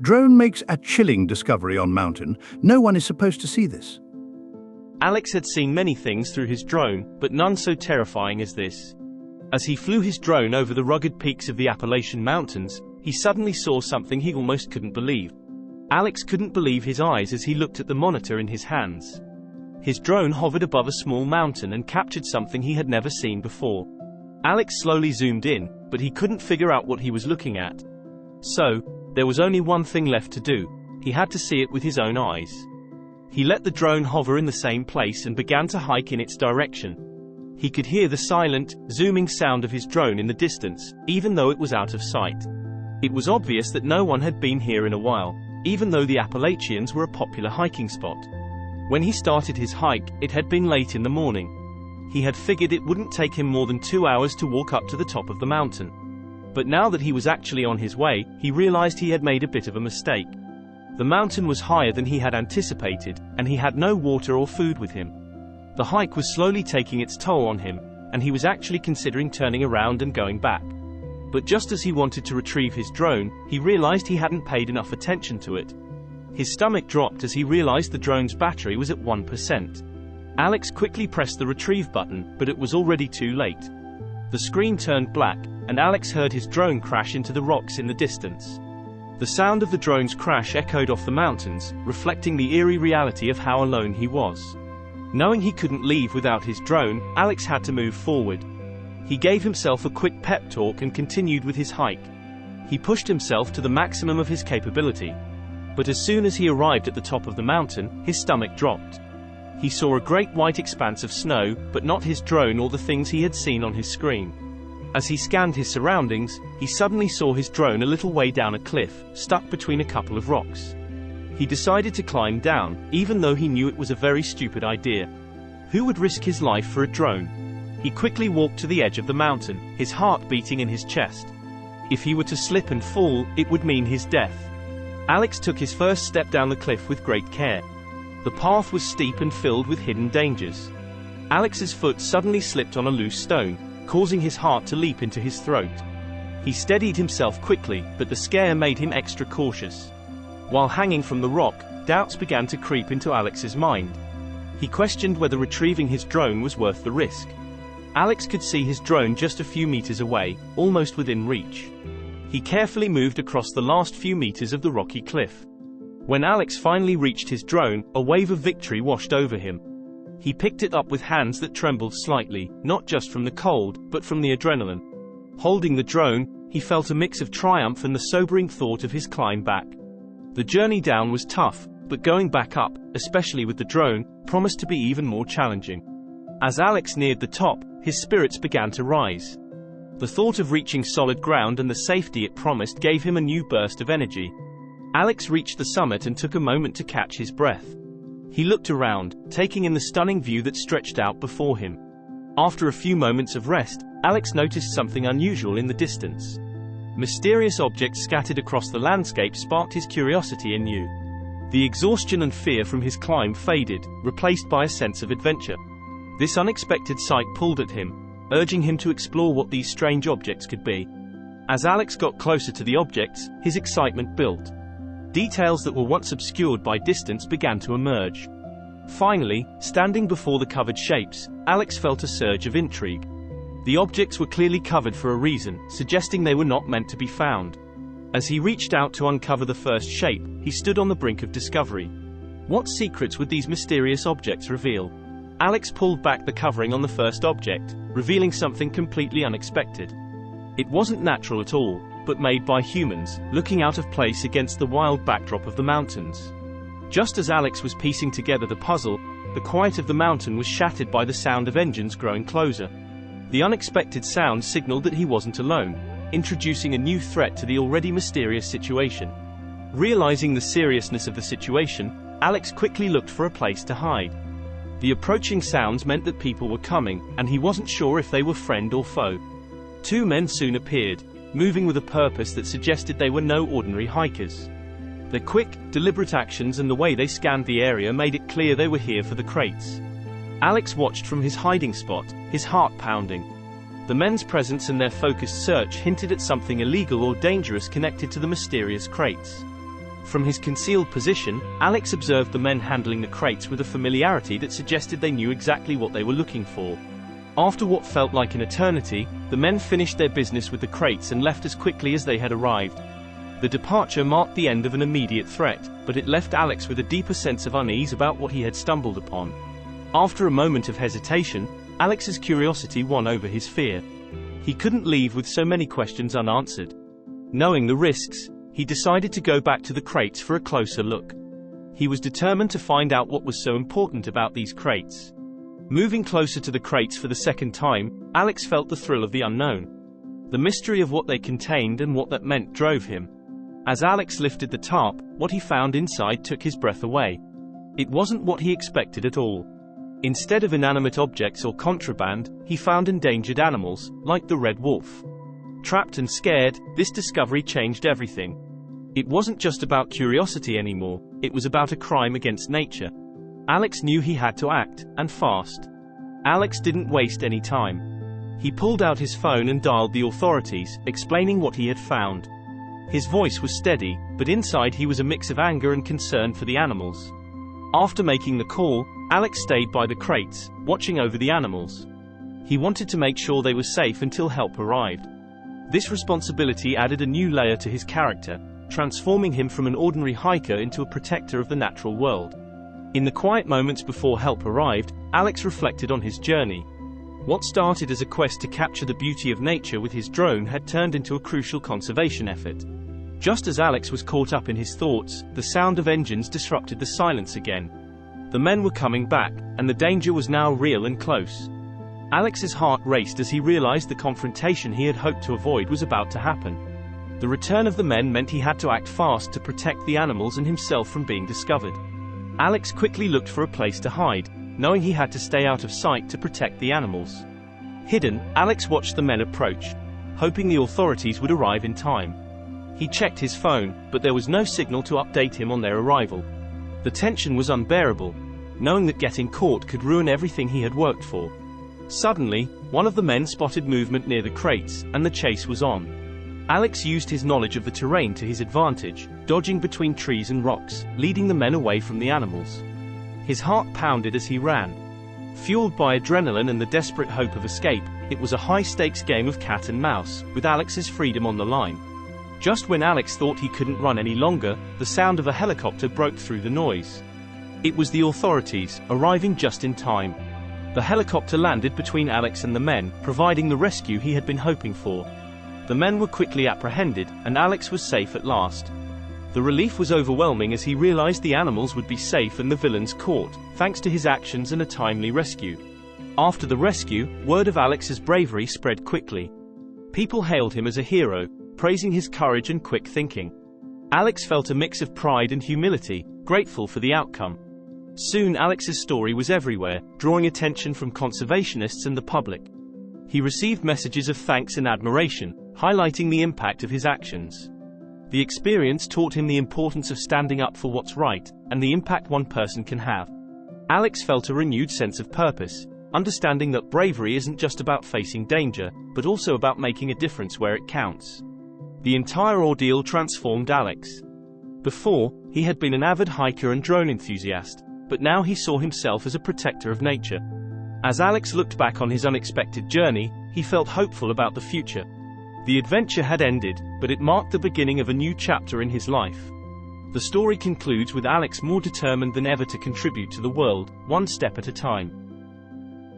Drone makes a chilling discovery on mountain. No one is supposed to see this. Alex had seen many things through his drone, but none so terrifying as this. As he flew his drone over the rugged peaks of the Appalachian Mountains, he suddenly saw something he almost couldn't believe. Alex couldn't believe his eyes as he looked at the monitor in his hands. His drone hovered above a small mountain and captured something he had never seen before. Alex slowly zoomed in, but he couldn't figure out what he was looking at. So, there was only one thing left to do. He had to see it with his own eyes. He let the drone hover in the same place and began to hike in its direction. He could hear the silent, zooming sound of his drone in the distance, even though it was out of sight. It was obvious that no one had been here in a while, even though the Appalachians were a popular hiking spot. When he started his hike, it had been late in the morning. He had figured it wouldn't take him more than 2 hours to walk up to the top of the mountain. But now that he was actually on his way, he realized he had made a bit of a mistake. The mountain was higher than he had anticipated, and he had no water or food with him. The hike was slowly taking its toll on him, and he was actually considering turning around and going back. But just as he wanted to retrieve his drone, he realized he hadn't paid enough attention to it. His stomach dropped as he realized the drone's battery was at 1%. Alex quickly pressed the retrieve button, but it was already too late. The screen turned black, and Alex heard his drone crash into the rocks in the distance. The sound of the drone's crash echoed off the mountains, reflecting the eerie reality of how alone he was. Knowing he couldn't leave without his drone, Alex had to move forward. He gave himself a quick pep talk and continued with his hike. He pushed himself to the maximum of his capability. But as soon as he arrived at the top of the mountain, his stomach dropped. He saw a great white expanse of snow, but not his drone or the things he had seen on his screen. As he scanned his surroundings, he suddenly saw his drone a little way down a cliff, stuck between a couple of rocks. He decided to climb down, even though he knew it was a very stupid idea. Who would risk his life for a drone? He quickly walked to the edge of the mountain, his heart beating in his chest. If he were to slip and fall, it would mean his death. Alex took his first step down the cliff with great care. The path was steep and filled with hidden dangers. Alex's foot suddenly slipped on a loose stone, causing his heart to leap into his throat. He steadied himself quickly, but the scare made him extra cautious. While hanging from the rock, doubts began to creep into Alex's mind. He questioned whether retrieving his drone was worth the risk. Alex could see his drone just a few meters away, almost within reach. He carefully moved across the last few meters of the rocky cliff. When Alex finally reached his drone, a wave of victory washed over him. He picked it up with hands that trembled slightly, not just from the cold, but from the adrenaline. Holding the drone, he felt a mix of triumph and the sobering thought of his climb back. The journey down was tough, but going back up, especially with the drone, promised to be even more challenging. As Alex neared the top, his spirits began to rise. The thought of reaching solid ground and the safety it promised gave him a new burst of energy. Alex reached the summit and took a moment to catch his breath. He looked around, taking in the stunning view that stretched out before him. After a few moments of rest, Alex noticed something unusual in the distance. Mysterious objects scattered across the landscape sparked his curiosity anew. The exhaustion and fear from his climb faded, replaced by a sense of adventure. This unexpected sight pulled at him, urging him to explore what these strange objects could be. As Alex got closer to the objects, his excitement built. Details that were once obscured by distance began to emerge. Finally, standing before the covered shapes, Alex felt a surge of intrigue. The objects were clearly covered for a reason, suggesting they were not meant to be found. As he reached out to uncover the first shape, he stood on the brink of discovery. What secrets would these mysterious objects reveal? Alex pulled back the covering on the first object, revealing something completely unexpected. It wasn't natural at all, but made by humans, looking out of place against the wild backdrop of the mountains. Just as Alex was piecing together the puzzle, the quiet of the mountain was shattered by the sound of engines growing closer. The unexpected sound signaled that he wasn't alone, introducing a new threat to the already mysterious situation. Realizing the seriousness of the situation, Alex quickly looked for a place to hide. The approaching sounds meant that people were coming, and he wasn't sure if they were friend or foe. Two men soon appeared, moving with a purpose that suggested they were no ordinary hikers. Their quick, deliberate actions and the way they scanned the area made it clear they were here for the crates. Alex watched from his hiding spot, his heart pounding. The men's presence and their focused search hinted at something illegal or dangerous connected to the mysterious crates. From his concealed position, Alex observed the men handling the crates with a familiarity that suggested they knew exactly what they were looking for. After what felt like an eternity, the men finished their business with the crates and left as quickly as they had arrived. The departure marked the end of an immediate threat, but it left Alex with a deeper sense of unease about what he had stumbled upon. After a moment of hesitation, Alex's curiosity won over his fear. He couldn't leave with so many questions unanswered. Knowing the risks, he decided to go back to the crates for a closer look. He was determined to find out what was so important about these crates. Moving closer to the crates for the second time, Alex felt the thrill of the unknown. The mystery of what they contained and what that meant drove him. As Alex lifted the tarp, what he found inside took his breath away. It wasn't what he expected at all. Instead of inanimate objects or contraband, he found endangered animals, like the red wolf. Trapped and scared, this discovery changed everything. It wasn't just about curiosity anymore, it was about a crime against nature. Alex knew he had to act, and fast. Alex didn't waste any time. He pulled out his phone and dialed the authorities, explaining what he had found. His voice was steady, but inside he was a mix of anger and concern for the animals. After making the call, Alex stayed by the crates, watching over the animals. He wanted to make sure they were safe until help arrived. This responsibility added a new layer to his character, transforming him from an ordinary hiker into a protector of the natural world. In the quiet moments before help arrived, Alex reflected on his journey. What started as a quest to capture the beauty of nature with his drone had turned into a crucial conservation effort. Just as Alex was caught up in his thoughts, the sound of engines disrupted the silence again. The men were coming back, and the danger was now real and close. Alex's heart raced as he realized the confrontation he had hoped to avoid was about to happen. The return of the men meant he had to act fast to protect the animals and himself from being discovered. Alex quickly looked for a place to hide, knowing he had to stay out of sight to protect the animals. Hidden, Alex watched the men approach, hoping the authorities would arrive in time. He checked his phone, but there was no signal to update him on their arrival. The tension was unbearable, knowing that getting caught could ruin everything he had worked for. Suddenly, one of the men spotted movement near the crates, and the chase was on. Alex used his knowledge of the terrain to his advantage, dodging between trees and rocks, leading the men away from the animals. His heart pounded as he ran. Fueled by adrenaline and the desperate hope of escape, it was a high-stakes game of cat and mouse, with Alex's freedom on the line. Just when Alex thought he couldn't run any longer, the sound of a helicopter broke through the noise. It was the authorities, arriving just in time. The helicopter landed between Alex and the men, providing the rescue he had been hoping for. The men were quickly apprehended, and Alex was safe at last. The relief was overwhelming as he realized the animals would be safe and the villains caught, thanks to his actions and a timely rescue. After the rescue, word of Alex's bravery spread quickly. People hailed him as a hero, praising his courage and quick thinking. Alex felt a mix of pride and humility, grateful for the outcome. Soon Alex's story was everywhere, drawing attention from conservationists and the public. He received messages of thanks and admiration, highlighting the impact of his actions. The experience taught him the importance of standing up for what's right, and the impact one person can have. Alex felt a renewed sense of purpose, understanding that bravery isn't just about facing danger, but also about making a difference where it counts. The entire ordeal transformed Alex. Before, he had been an avid hiker and drone enthusiast, but now he saw himself as a protector of nature. As Alex looked back on his unexpected journey, he felt hopeful about the future. The adventure had ended, but it marked the beginning of a new chapter in his life. The story concludes with Alex more determined than ever to contribute to the world, one step at a time.